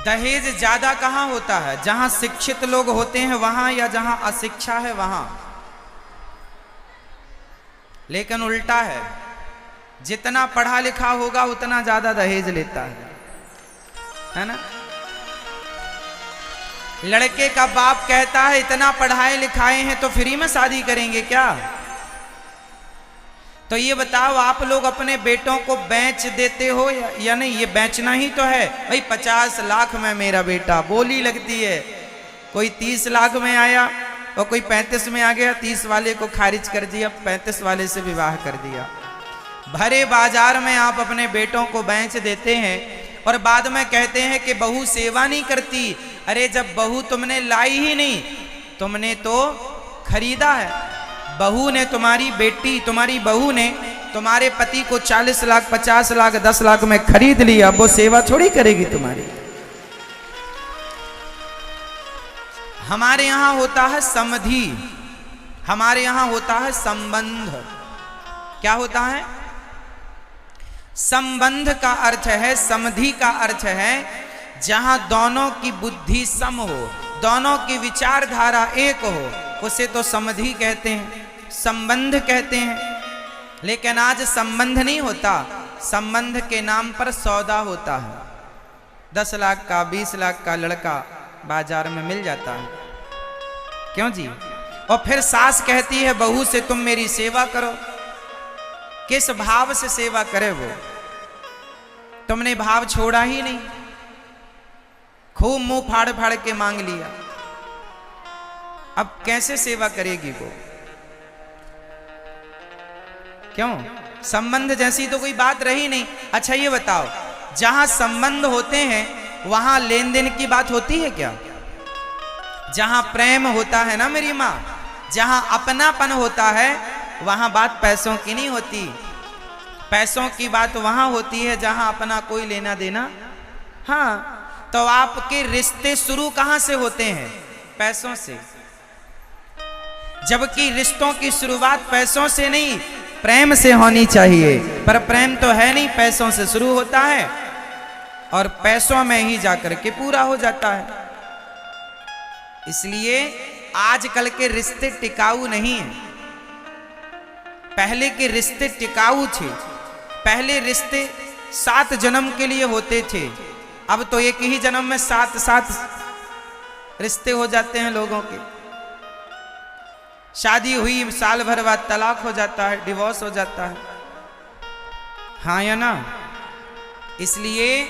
दहेज ज्यादा कहाँ होता है? जहां शिक्षित लोग होते हैं वहां, या जहां अशिक्षा है वहां। लेकिन उल्टा जितना पढ़ा लिखा होगा उतना ज्यादा दहेज लेता है ना। लड़के का बाप कहता है इतना पढ़ाए लिखाए हैं तो फ्री में शादी करेंगे क्या? तो ये बताओ, आप लोग अपने बेटों को बेच देते हो या नहीं? ये बेचना ही तो है भाई। 50 लाख में मेरा बेटा, बोली लगती है। कोई 30 लाख में आया और कोई 35 में आ गया, 30 वाले को खारिज कर दिया, 35 वाले से विवाह कर दिया। भरे बाजार में आप अपने बेटों को बेच देते हैं और बाद में कहते हैं कि बहू सेवा नहीं करती। अरे जब बहू तुमने लाई ही नहीं, तुमने तो खरीदा है। बहू ने, तुम्हारी बेटी, तुम्हारी बहू ने तुम्हारे पति को 40 लाख, 50 लाख, 10 लाख में खरीद लिया। वो सेवा थोड़ी करेगी तुम्हारी। हमारे यहां होता है समधि, हमारे यहां होता है संबंध। क्या होता है? संबंध का अर्थ है, समधि का अर्थ है जहां दोनों की बुद्धि सम हो, दोनों की विचारधारा एक हो, उसे तो समधि कहते हैं, संबंध कहते हैं। लेकिन आज संबंध नहीं होता, संबंध के नाम पर सौदा होता है। 10 लाख का, 20 लाख का लड़का बाजार में मिल जाता है। क्यों जी? और फिर सास कहती है बहू से तुम मेरी सेवा करो। किस भाव से सेवा करे वो? तुमने भाव छोड़ा ही नहीं, खूब मुंह फाड़ फाड़ के मांग लिया। अब कैसे सेवा करेगी वो? क्यों? संबंध जैसी तो कोई बात रही नहीं। अच्छा ये बताओ, जहां संबंध होते हैं वहां लेन देन की बात होती है क्या? जहां प्रेम होता है ना मेरी माँ, जहां अपनापन होता है वहां बात पैसों की नहीं होती। पैसों की बात वहां होती है जहां अपना कोई लेना देना। हाँ, तो आपके रिश्ते शुरू कहां से होते हैं? पैसों से। जबकि रिश्तों की शुरुआत पैसों से नहीं, प्रेम से होनी चाहिए। पर प्रेम तो है नहीं, पैसों से शुरू होता है और पैसों में ही जाकर के पूरा हो जाता है। इसलिए आजकल के रिश्ते टिकाऊ नहीं हैं। पहले के रिश्ते टिकाऊ थे। पहले रिश्ते 7 जन्म के लिए होते थे। अब तो एक ही जन्म में 7 रिश्ते हो जाते हैं लोगों के। शादी हुई, साल भर बाद तलाक हो जाता है, डिवोर्स हो जाता है। हाँ या ना? इसलिए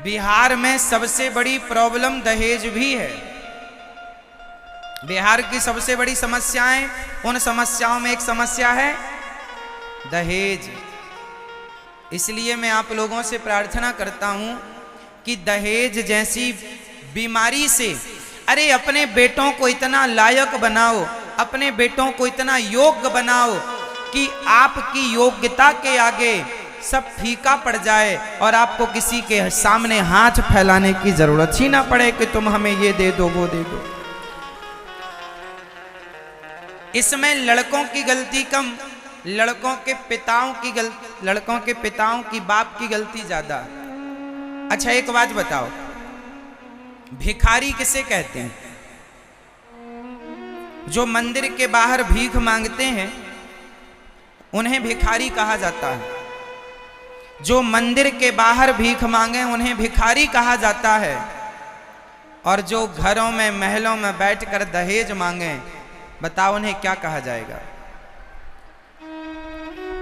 बिहार में सबसे बड़ी प्रॉब्लम दहेज भी है। बिहार की सबसे बड़ी समस्याएं, उन समस्याओं में एक समस्या है दहेज। इसलिए मैं आप लोगों से प्रार्थना करता हूं कि दहेज जैसी बीमारी से, अरे अपने बेटों को इतना लायक बनाओ, अपने बेटों को इतना योग्य बनाओ कि आपकी योग्यता के आगे सब फीका पड़ जाए और आपको किसी के सामने हाथ फैलाने की जरूरत ही ना पड़े कि तुम हमें ये दे दो, वो दे दो। इसमें लड़कों की गलती कम, लड़कों के पिताओं की बाप की गलती ज्यादा। अच्छा एक बात बताओ, भिखारी किसे कहते हैं? जो मंदिर के बाहर भीख मांगते हैं उन्हें भिखारी कहा जाता है। जो मंदिर के बाहर भीख मांगे उन्हें भिखारी कहा जाता है। और जो घरों में, महलों में बैठकर दहेज मांगे, बताओ उन्हें क्या कहा जाएगा?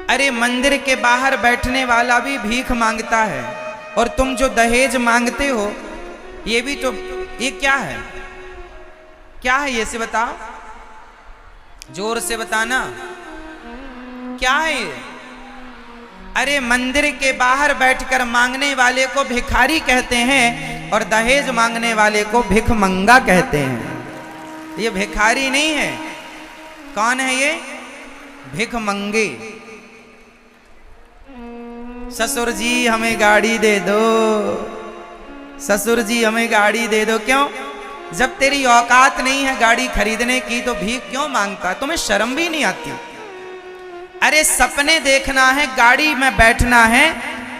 अरे मंदिर के बाहर बैठने वाला भी भीख मांगता है और तुम जो दहेज मांगते हो ये भी तो, ये क्या है? क्या है ये से बताओ, जोर से बताना, क्या है ये? अरे मंदिर के बाहर बैठकर मांगने वाले को भिखारी कहते हैं और दहेज मांगने वाले को भिखमंगा कहते हैं। ये भिखारी नहीं है। कौन है ये? भिखमंगे। ससुर जी हमें गाड़ी दे दो, ससुर जी हमें गाड़ी दे दो। क्यों? जब तेरी औकात नहीं है गाड़ी खरीदने की तो भीख क्यों मांगता? तुम्हें शर्म भी नहीं आती? अरे सपने देखना है, गाड़ी में बैठना है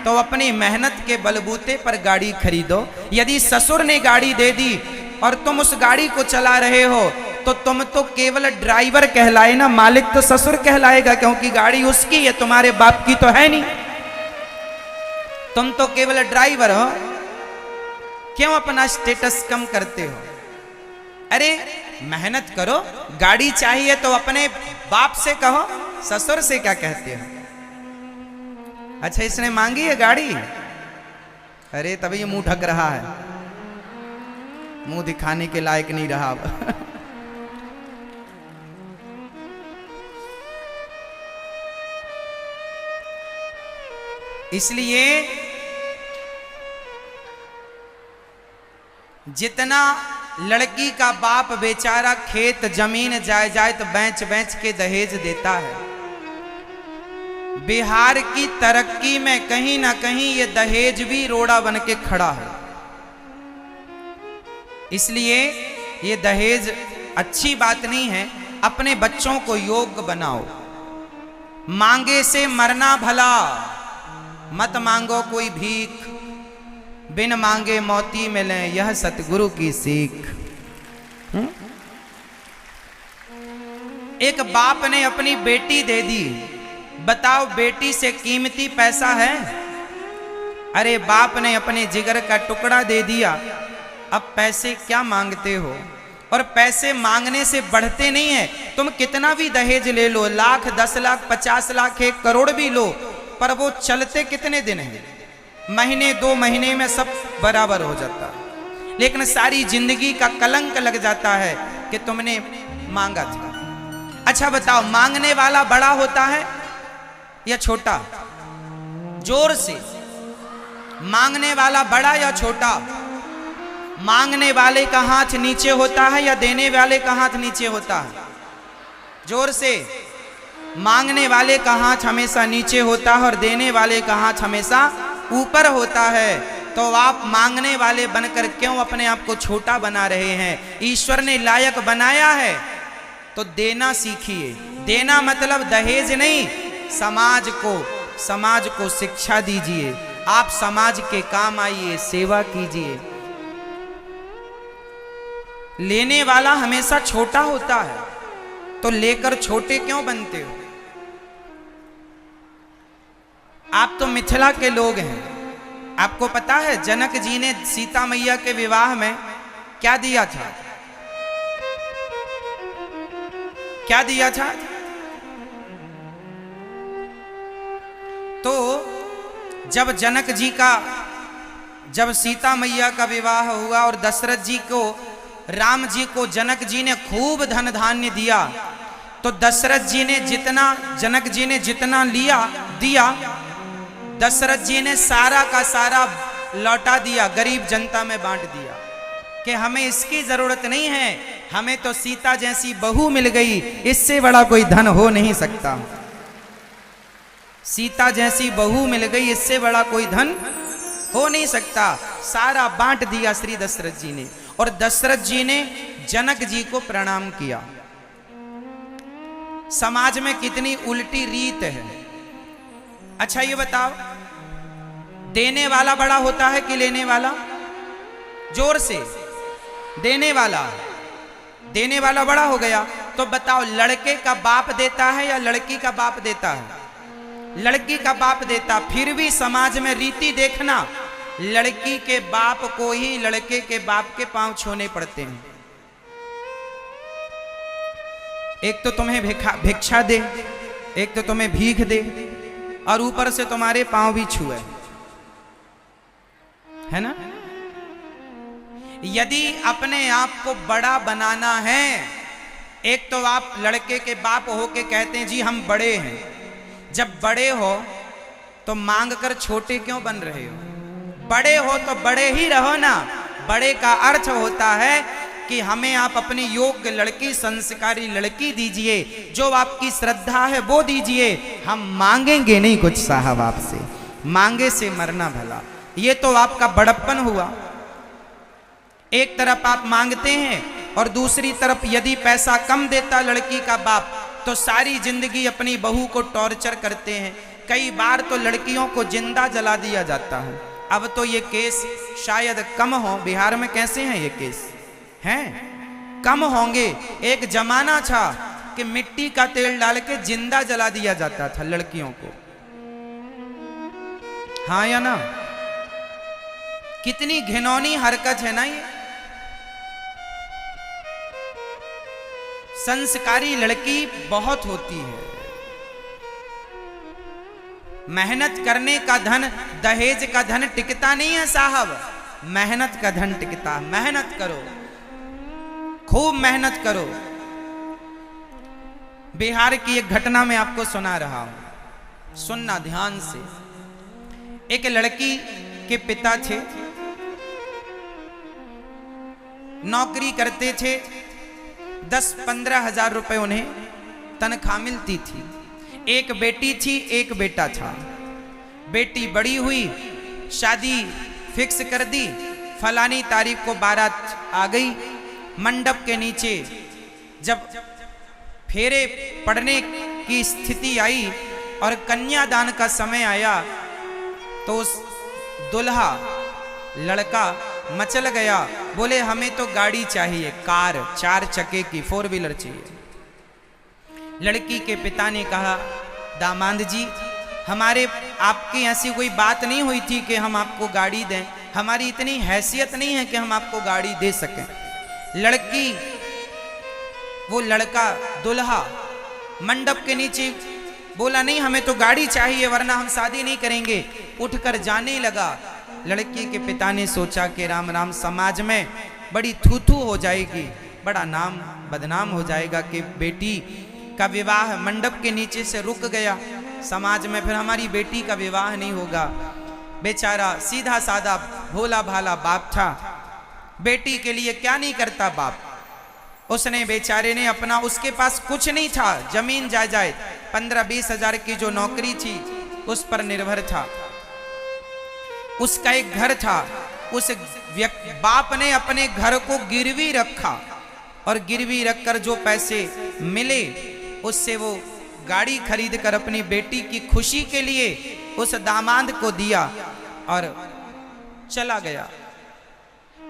तो तो अपनी मेहनत के बलबूते पर गाड़ी खरीदो। यदि ससुर ने गाड़ी दे दी और तुम उस गाड़ी को चला रहे हो तो तुम तो केवल ड्राइवर कहलाए ना, मालिक तो ससुर कहलाएगा, क्योंकि गाड़ी उसकी है, तुम्हारे बाप की तो है नहीं। तुम तो केवल ड्राइवर हो। क्यों अपना स्टेटस कम करते हो? अरे मेहनत करो, गाड़ी चाहिए तो अपने बाप से कहो, ससुर से क्या कहते हो? अच्छा इसने मांगी है गाड़ी, अरे तभी ये मुंह ढक रहा है, मुंह दिखाने के लायक नहीं रहा अब। इसलिए जितना लड़की का बाप बेचारा खेत जमीन जायदाद बेच बेच के दहेज देता है, बिहार की तरक्की में कहीं ना कहीं ये दहेज भी रोड़ा बन के खड़ा है। इसलिए ये दहेज अच्छी बात नहीं है। अपने बच्चों को योग्य बनाओ। मांगे से मरना भला, मत मांगो कोई भीख, बिन मांगे मोती मिले यह सतगुरु की सीख। एक बाप ने अपनी बेटी दे दी, बताओ बेटी से कीमती पैसा है? अरे बाप ने अपने जिगर का टुकड़ा दे दिया, अब पैसे क्या मांगते हो? और पैसे मांगने से बढ़ते नहीं है। तुम कितना भी दहेज ले लो, लाख, 10 लाख, 50 लाख, 1 करोड़ भी लो, पर वो चलते कितने दिन हैं? महीने 2 महीने में सब बराबर हो जाता है। लेकिन सारी जिंदगी का कलंक लग जाता है कि तुमने मांगा था। अच्छा बताओ, मांगने वाला बड़ा होता है या छोटा? जोर से, मांगने वाला बड़ा या छोटा? मांगने वाले का हाथ नीचे होता है या देने वाले का हाथ नीचे होता है? जोर से। मांगने वाले का हाथ हमेशा नीचे होता है और देने वाले का हाथ हमेशा ऊपर होता है। तो आप मांगने वाले बनकर क्यों अपने आप को छोटा बना रहे हैं? ईश्वर ने लायक बनाया है तो देना सीखिए। देना मतलब दहेज नहीं, समाज को शिक्षा दीजिए। आप समाज के काम आइए, सेवा कीजिए। लेने वाला हमेशा छोटा होता है, तो लेकर छोटे क्यों बनते हो? आप तो मिथिला के लोग हैं। आपको पता है जनक जी ने सीता मैया के विवाह में क्या दिया था? क्या दिया था? तो जब सीता मैया का विवाह हुआ और दशरथ जी को, राम जी को जनक जी ने खूब धन धान्य दिया, तो दशरथ जी ने जनक जी ने जितना दिया, दशरथ जी ने सारा का सारा लौटा दिया, गरीब जनता में बांट दिया कि हमें इसकी जरूरत नहीं है, हमें तो सीता जैसी बहू मिल गई, इससे बड़ा कोई धन हो नहीं सकता। सीता जैसी बहू मिल गई, इससे बड़ा कोई धन हो नहीं सकता। सारा बांट दिया श्री दशरथ जी ने। और दशरथ जी ने जनक जी को प्रणाम किया। समाज में कितनी उल्टी रीत है। अच्छा ये बताओ, देने वाला बड़ा होता है कि लेने वाला? जोर से। देने वाला बड़ा हो गया। तो बताओ, लड़के का बाप देता है या लड़की का बाप देता है? लड़की का बाप देता। फिर भी समाज में रीति देखना, लड़की के बाप को ही लड़के के बाप के पांव छूने पड़ते हैं। एक तो तुम्हें भिक्षा दे, एक तो तुम्हें भीख दे, और ऊपर से तुम्हारे पांव भी छुए, है ना? यदि अपने आप को बड़ा बनाना है, एक तो आप लड़के के बाप हो के कहते हैं जी हम बड़े हैं। जब बड़े हो तो मांग कर छोटे क्यों बन रहे हो? बड़े हो तो बड़े ही रहो ना। बड़े का अर्थ होता है कि हमें आप अपनी योग्य लड़की, संस्कारी लड़की दीजिए, जो आपकी श्रद्धा है वो दीजिए। हम मांगेंगे नहीं कुछ साहब आपसे, मांगे से मरना भला। ये तो आपका बड़प्पन हुआ। एक तरफ आप मांगते हैं और दूसरी तरफ यदि पैसा कम देता लड़की का बाप तो सारी जिंदगी अपनी बहू को टॉर्चर करते हैं। कई बार तो लड़कियों को जिंदा जला दिया जाता है। अब तो ये केस शायद कम हो। बिहार में कैसे हैं ये केस? हैं, कम होंगे। एक जमाना था कि मिट्टी का तेल डाल के जिंदा जला दिया जाता था लड़कियों को। हाँ या ना? कितनी घिनौनी हरकत है ना ये। संस्कारी लड़की बहुत होती है। मेहनत करने का धन, दहेज का धन टिकता नहीं है साहब। मेहनत का धन टिकता। मेहनत करो, खूब मेहनत करो। बिहार की एक घटना मैं आपको सुना रहा हूं, सुनना ध्यान से। एक लड़की के पिता थे, नौकरी करते थे, 10-15 हजार रुपए उन्हें तनख्वाह मिलती थी। एक बेटी थी, एक बेटा था। बेटी बड़ी हुई, शादी फिक्स कर दी। फलानी तारीख को बारात आ गई। मंडप के नीचे जब फेरे पड़ने की स्थिति आई और कन्यादान का समय आया तो उस दुल्हा लड़का मचल गया। बोले हमें तो गाड़ी चाहिए, कार, 4 चक्के की 4 व्हीलर चाहिए। लड़की के पिता ने कहा, दामाद जी, हमारे आपकी ऐसी कोई बात नहीं हुई थी कि हम आपको गाड़ी दें। हमारी इतनी हैसियत नहीं है कि हम आपको गाड़ी दे सकें। लड़की, वो लड़का दुल्हा मंडप के नीचे बोला, नहीं हमें तो गाड़ी चाहिए वरना हम शादी नहीं करेंगे। उठकर जाने लगा। लड़की के पिता ने सोचा कि राम राम, समाज में बड़ी थू-थू हो जाएगी, बड़ा नाम बदनाम हो जाएगा कि बेटी का विवाह मंडप के नीचे से रुक गया। समाज में फिर हमारी बेटी का विवाह नहीं होगा। बेचारा सीधा साधा भोला भाला बाप था। बेटी के लिए क्या नहीं करता बाप। उसने, बेचारे ने अपना, उसके पास कुछ नहीं था, जमीन जायदाद, 15-20 हजार की जो नौकरी थी उस पर निर्भर था। उसका एक घर था। उस बाप ने अपने घर को गिरवी रखा और गिरवी रखकर जो पैसे मिले उससे वो गाड़ी खरीद कर अपनी बेटी की खुशी के लिए उस दामाद को दिया और चला गया।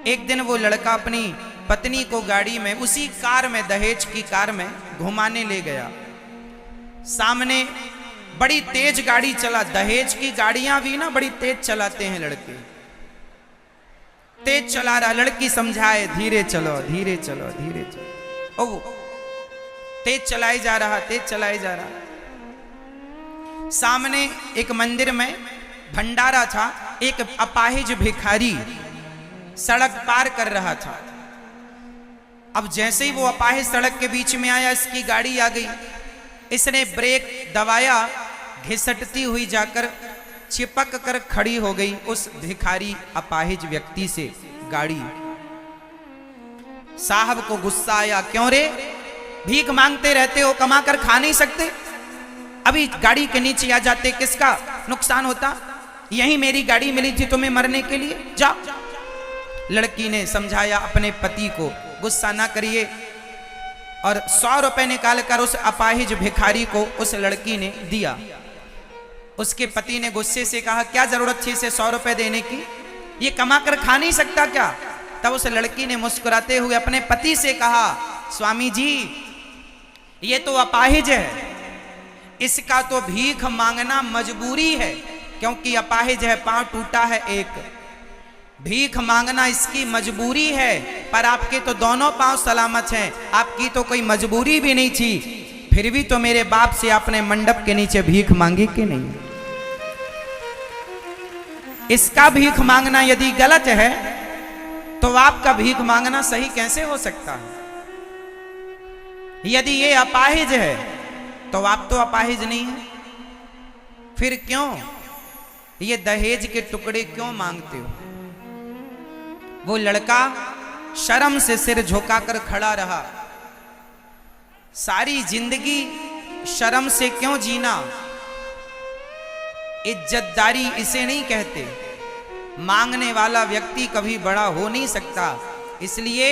एक दिन वो लड़का अपनी पत्नी को गाड़ी में, उसी कार में, दहेज की कार में घुमाने ले गया। सामने बड़ी तेज गाड़ी चला। दहेज की गाड़ियां भी ना बड़ी तेज चलाते हैं लड़के। तेज चला रहा, लड़की समझाए, धीरे चलो, धीरे चलो, धीरे चलो। ओ तेज चलाई जा रहा, तेज चलाई जा रहा। सामने एक मंदिर में भंडारा था। एक अपाहिज भिखारी सड़क पार कर रहा था। अब जैसे ही वो अपाहिज सड़क के बीच में आया, इसकी गाड़ी आ गई। इसने ब्रेक दबाया, घिसटती हुई जाकर चिपक कर खड़ी हो गई उस भिखारी अपाहिज व्यक्ति से गाड़ी। साहब को गुस्सा आया, क्यों रे, भीख मांगते रहते हो, कमा कर खा नहीं सकते? अभी गाड़ी के नीचे आ जाते, किसका नुकसान होता? यही मेरी गाड़ी मिली थी तुम्हें मरने के लिए, जाओ। लड़की ने समझाया अपने पति को, गुस्सा ना करिए, और 100 रुपए निकाल कर उस अपाहिज भिखारी को उस लड़की ने दिया। उसके पति ने गुस्से से कहा, क्या जरूरत थी इसे 100 रुपए देने की, ये कमा कर खा नहीं सकता क्या? तब उस लड़की ने मुस्कुराते हुए अपने पति से कहा, स्वामी जी, ये तो अपाहिज है, इसका तो भीख मांगना मजबूरी है, क्योंकि अपाहिज है, पांव टूटा है एक। भीख मांगना इसकी मजबूरी है, पर आपके तो दोनों पांव सलामत हैं, आपकी तो कोई मजबूरी भी नहीं थी, फिर भी तो मेरे बाप से आपने मंडप के नीचे भीख मांगी कि नहीं? इसका भीख मांगना यदि गलत है तो आपका भीख मांगना सही कैसे हो सकता है? यदि ये अपाहिज है तो आप तो अपाहिज नहीं है, फिर क्यों ये दहेज के टुकड़े क्यों मांगते हो? वो लड़का शर्म से सिर झुकाकर खड़ा रहा। सारी जिंदगी शर्म से क्यों जीना? इज्जतदारी इसे नहीं कहते। मांगने वाला व्यक्ति कभी बड़ा हो नहीं सकता। इसलिए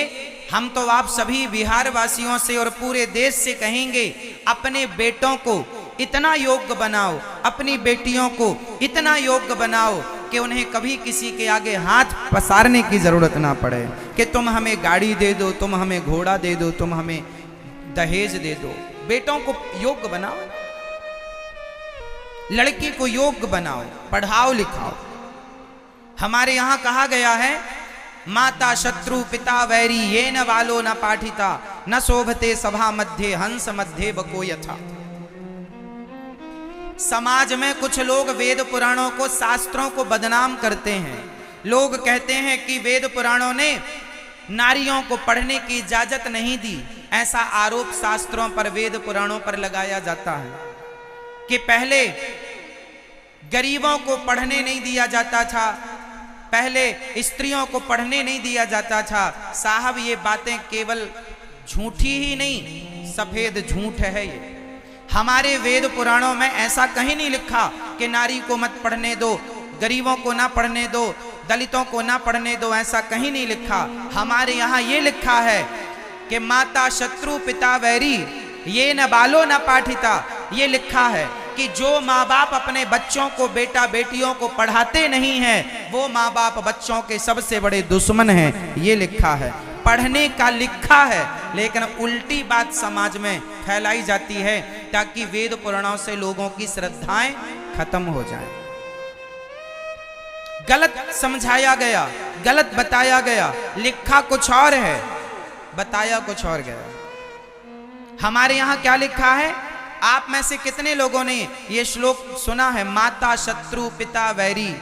हम तो आप सभी बिहार वासियों से और पूरे देश से कहेंगे, अपने बेटों को इतना योग्य बनाओ, अपनी बेटियों को इतना योग्य बनाओ कि उन्हें कभी किसी के आगे हाथ पसारने की जरूरत ना पड़े कि तुम हमें गाड़ी दे दो, तुम हमें घोड़ा दे दो, तुम हमें दहेज दे दो। बेटों को योग्य बनाओ, लड़की को योग्य बनाओ, पढ़ाओ लिखाओ। हमारे यहां कहा गया है, माता शत्रु पिता वैरी ये न बालो न पाठिता न शोभते सभा मध्य हंस मध्य बको यथा। समाज में कुछ लोग वेद पुराणों को, शास्त्रों को बदनाम करते हैं। लोग कहते हैं कि वेद पुराणों ने नारियों को पढ़ने की इजाजत नहीं दी। ऐसा आरोप शास्त्रों पर, वेद पुराणों पर लगाया जाता है कि पहले गरीबों को पढ़ने नहीं दिया जाता था, पहले स्त्रियों को पढ़ने नहीं दिया जाता था। साहब ये बातें केवल झूठी ही नहीं, सफेद झूठ है ये। हमारे वेद पुराणों में ऐसा कहीं नहीं लिखा कि नारी को मत पढ़ने दो, गरीबों को ना पढ़ने दो, दलितों को ना पढ़ने दो, ऐसा कहीं नहीं लिखा। हमारे यहाँ ये लिखा है कि माता शत्रु पिता वैरी ये न बालो न पाठिता। ये लिखा है कि जो माँ बाप अपने बच्चों को, बेटा बेटियों को पढ़ाते नहीं हैं, वो माँ बाप बच्चों के सबसे बड़े दुश्मन हैं। ये लिखा है, पढ़ने का लिखा है, लेकिन उल्टी बात समाज में फैलाई जाती है ताकि वेद पुराणों से लोगों की श्रद्धाएं खत्म हो जाएं। गलत समझाया गया, गलत बताया गया, लिखा कुछ और है, बताया कुछ और गया। हमारे यहां क्या लिखा है? आप में से कितने लोगों ने ये श्लोक सुना है? माता शत्रु पिता वैरी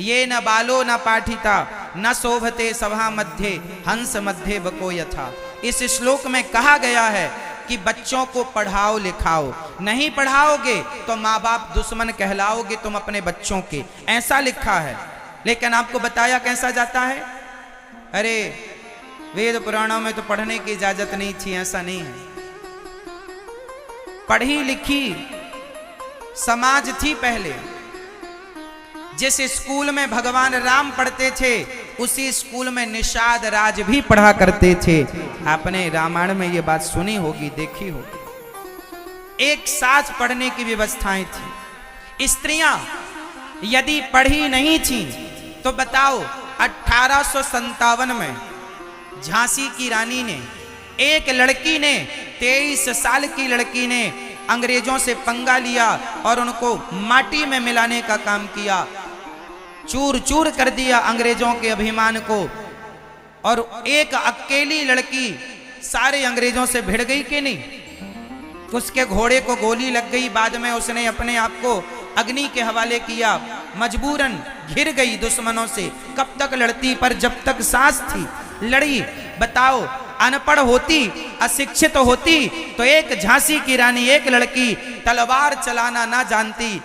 ये न बालो न पाठिता न शोभते सभा मध्य हंस मध्य बको यथा। इस श्लोक में कहा गया है कि बच्चों को पढ़ाओ लिखाओ, नहीं पढ़ाओगे तो माँ बाप दुश्मन कहलाओगे तुम अपने बच्चों के, ऐसा लिखा है। लेकिन आपको बताया कैसा जाता है, अरे वेद पुराणों में तो पढ़ने की इजाजत नहीं थी, ऐसा नहीं है। पढ़ी लिखी समाज थी पहले। जिस स्कूल में भगवान राम पढ़ते थे उसी स्कूल में निषाद राज भी पढ़ा करते थे। आपने रामायण में ये बात सुनी होगी, देखी होगी। एक साथ पढ़ने की व्यवस्थाएं थी। स्त्रियां यदि पढ़ी नहीं थी तो बताओ 1857 में झांसी की रानी ने, एक लड़की ने, 23 साल की लड़की ने अंग्रेजों से पंगा लिया और उनको माटी में मिलाने का काम किया, चूर चूर कर दिया अंग्रेजों के अभिमान को। और एक अकेली लड़की सारे अंग्रेजों से भिड़ गई कि नहीं? उसके घोड़े को गोली लग गई, बाद में उसने अपने आप को अग्नि के हवाले किया, मजबूरन घिर गई दुश्मनों से। कब तक लड़ती? पर जब तक सांस थी लड़ी। बताओ, अनपढ़ होती, अशिक्षित होती तो एक झांसी की रानी, एक लड़की तलवार चलाना ना जानती।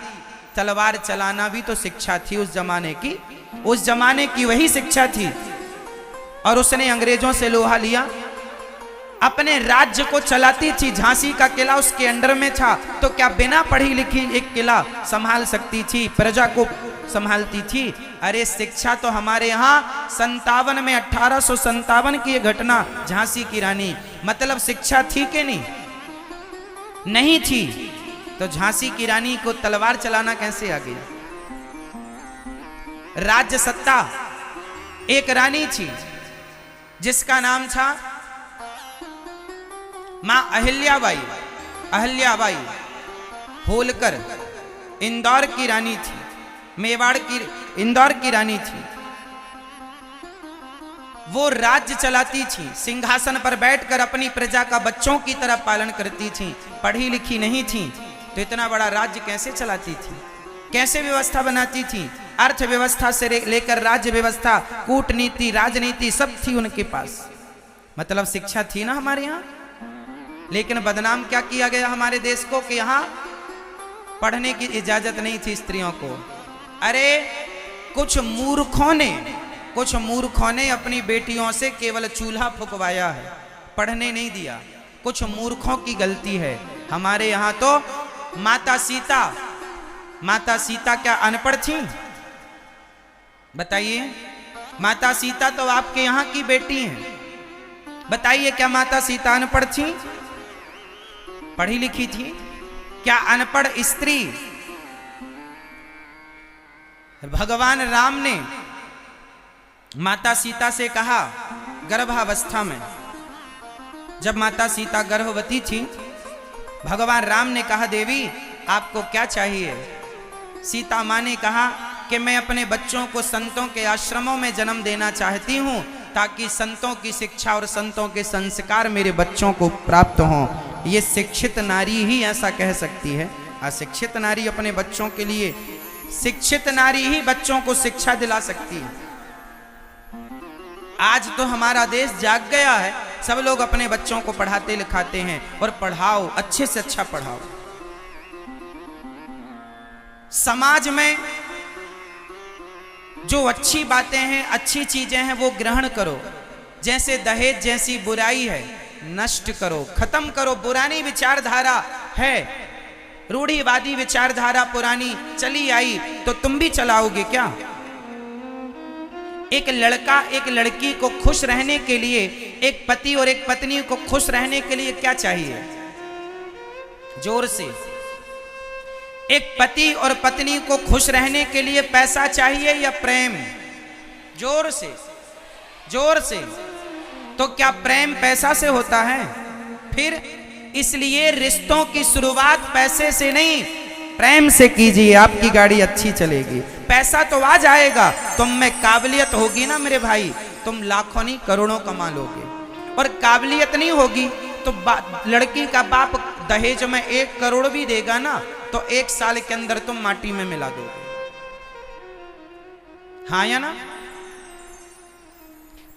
तलवार चलाना भी तो शिक्षा थी उस जमाने की, उस जमाने की वही शिक्षा थी। और उसने अंग्रेजों से लोहा लिया, अपने राज्य को चलाती थी। झांसी का किला उसके अंडर में था, तो क्या बिना पढ़ी लिखी एक किला संभाल सकती थी, प्रजा को संभालती थी? अरे शिक्षा तो हमारे यहाँ 57 में, 1857 की ये घटना, झांसी की रानी, मतलब शिक्षा थी कि नहीं? नहीं थी। तो झांसी की रानी को तलवार चलाना कैसे आ गया? राज्य सत्ता। एक रानी थी जिसका नाम था मां अहिल्याबाई। अहिल्याबाई होलकर इंदौर की रानी थी, मेवाड़ की, इंदौर की रानी थी। वो राज्य चलाती थी, सिंहासन पर बैठकर अपनी प्रजा का बच्चों की तरह पालन करती थी। पढ़ी लिखी नहीं थी तो इतना बड़ा राज्य कैसे चलाती थी, कैसे व्यवस्था बनाती थी? अर्थव्यवस्था से लेकर राज्य व्यवस्था, कूटनीति, राजनीति सब थी उनके पास। मतलब शिक्षा थी ना हमारे यहाँ। लेकिन बदनाम क्या किया गया हमारे देश को कि यहाँ पढ़ने की इजाजत नहीं थी स्त्रियों को। अरे कुछ मूर्खों ने अपनी बेटियों से केवल चूल्हा फुकवाया है, पढ़ने नहीं दिया। कुछ मूर्खों की गलती है। हमारे यहाँ तो माता सीता क्या अनपढ़ थी? बताइए, माता सीता तो आपके यहाँ की बेटी हैं। बताइए क्या माता सीता अनपढ़ थी? पढ़ी लिखी थी? क्या अनपढ़ स्त्री? भगवान राम ने माता सीता से कहा गर्भावस्था में, जब माता सीता गर्भवती थी, भगवान राम ने कहा देवी आपको क्या चाहिए? सीता माँ ने कहा कि मैं अपने बच्चों को संतों के आश्रमों में जन्म देना चाहती हूँ, ताकि संतों की शिक्षा और संतों के संस्कार मेरे बच्चों को प्राप्त हों। ये शिक्षित नारी ही ऐसा कह सकती है। अशिक्षित नारी अपने बच्चों के लिए, शिक्षित नारी ही बच्चों को शिक्षा दिला सकती है। आज तो हमारा देश जाग गया है, सब लोग अपने बच्चों को पढ़ाते लिखाते हैं, और पढ़ाओ, अच्छे से अच्छा पढ़ाओ। समाज में जो अच्छी बातें हैं, अच्छी चीजें हैं, वो ग्रहण करो। जैसे दहेज जैसी बुराई है, नष्ट करो, खत्म करो। पुरानी विचारधारा है, रूढ़िवादी विचारधारा पुरानी चली आई, तो तुम भी चलाओगे क्या? एक लड़का एक लड़की को खुश रहने के लिए, एक पति और एक पत्नी को खुश रहने के लिए क्या चाहिए? जोर से। एक पति और पत्नी को खुश रहने के लिए पैसा चाहिए या प्रेम? जोर से, जोर से। तो क्या प्रेम पैसा से होता है? फिर इसलिए रिश्तों की शुरुआत पैसे से नहीं, प्रेम से कीजिए, आपकी गाड़ी अच्छी चलेगी। पैसा तो आ जाएगा, तुम में काबिलियत होगी ना मेरे भाई, तुम लाखों नहीं करोड़ों कमा लोगे। और काबिलियत नहीं होगी तो लड़की का बाप दहेज में 1 करोड़ भी देगा ना, तो 1 साल के अंदर तुम माटी में मिला दोगे। हाँ या ना?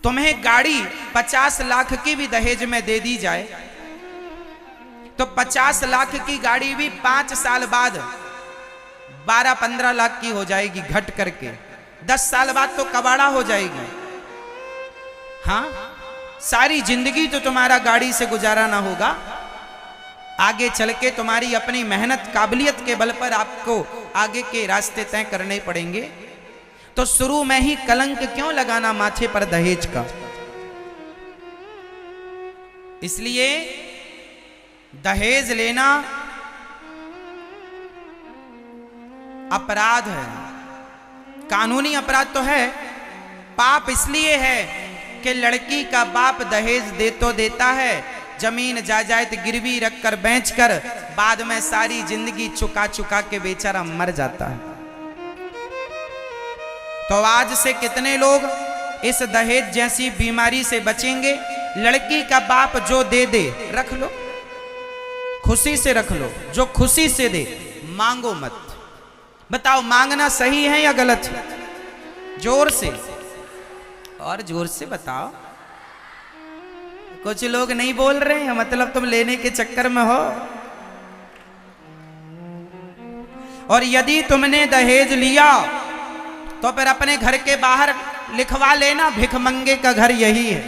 तुम्हें गाड़ी 50 लाख की भी दहेज में दे दी जाए, तो 50 लाख की गाड़ी भी 5 साल बाद 12-15 लाख की हो जाएगी घट करके। 10 साल बाद तो कबाड़ा हो जाएगी। हाँ, सारी जिंदगी तो तुम्हारा गाड़ी से गुजारा ना होगा। आगे चल के तुम्हारी अपनी मेहनत काबिलियत के बल पर आपको आगे के रास्ते तय करने पड़ेंगे। तो शुरू में ही कलंक क्यों लगाना माथे पर दहेज का? इसलिए दहेज लेना अपराध है, कानूनी अपराध तो है। पाप इसलिए है कि लड़की का बाप दहेज दे तो देता है, जमीन जायदाद गिरवी रखकर बेचकर बाद में सारी जिंदगी चुका चुका के बेचारा मर जाता है। तो आज से कितने लोग इस दहेज जैसी बीमारी से बचेंगे? लड़की का बाप जो दे दे रख लो, खुशी से रख लो, जो खुशी से दे, मांगो मत। बताओ मांगना सही है या गलत? जोर से, और जोर से बताओ। कुछ लोग नहीं बोल रहे हैं, मतलब तुम लेने के चक्कर में हो। और यदि तुमने दहेज लिया तो फिर अपने घर के बाहर लिखवा लेना, भिखमंगे का घर यही है।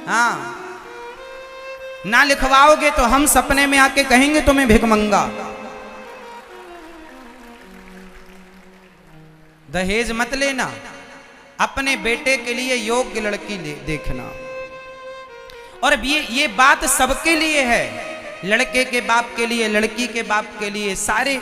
हाँ, ना लिखवाओगे तो हम सपने में आके कहेंगे तुम्हें भिखमंगा। दहेज मत लेना, अपने बेटे के लिए योग्य लड़की देखना। और ये बात सबके लिए है, लड़के के बाप के लिए, लड़की के बाप के लिए, सारे